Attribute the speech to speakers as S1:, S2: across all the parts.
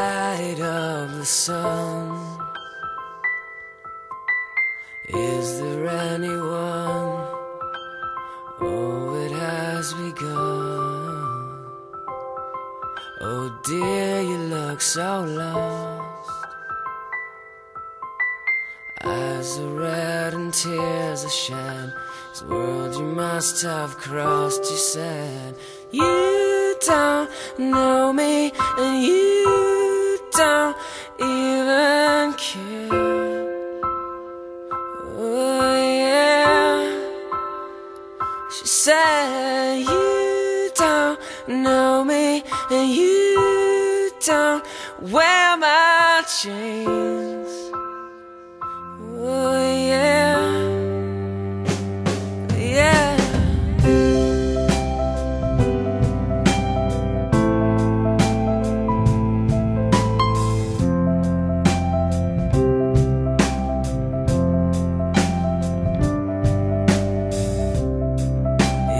S1: light of the sun. Is there anyone? Oh, it has begun. Oh dear, you look so lost. Eyes are red and tears are shed. This world you must have crossed, you said. You don't know me, and you don't even care. Oh yeah. She said, you don't know me, and you don't wear my chains. Oh yeah, yeah.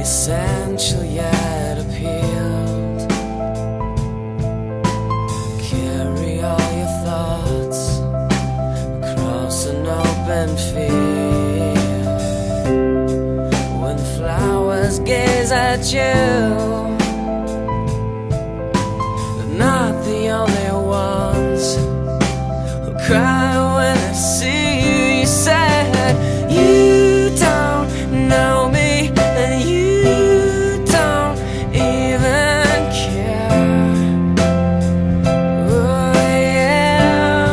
S1: Essential yet appealed. Carry all your thoughts across an open field. When flowers gaze at you, they're not the only ones who cry when they see you. You said, you don't know me, and you don't even care. Oh yeah.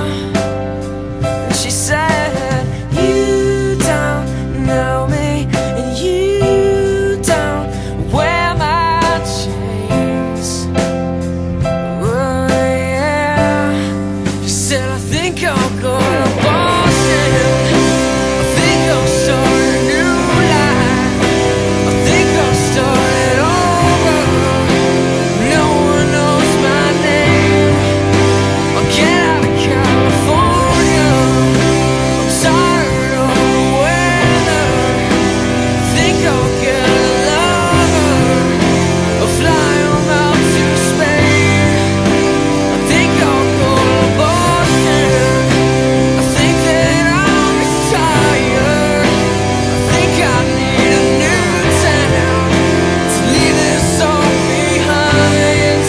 S1: And she said, you don't know me, and you don't wear my chains. Oh yeah. She said, I think I'll go to Boston. I think I'll start a new life. I think I'll start it over. No one knows my name. I'll get out of California. I'm tired of the weather. I think I'll get a lover. I'll fly home out to Spain. I think I'll go to Boston. I think that I'll retire. I think I need a new town to leave this all behind.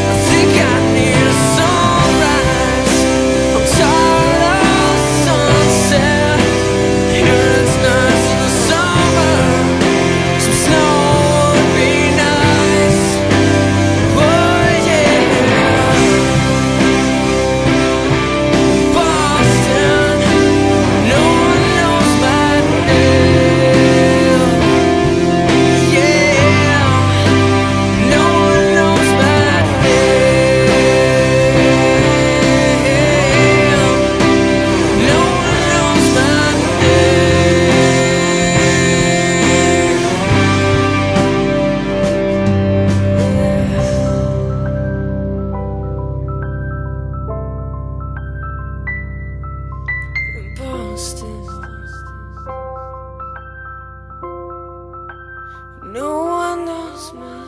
S1: I think I need a sunrise. I'm tired of sunset. Here it's nice in the summer. Some snow would be nice. Oh yeah. Boston, no one knows my name. Yeah, no one knows my name. No one knows my name. Boston, no one knows my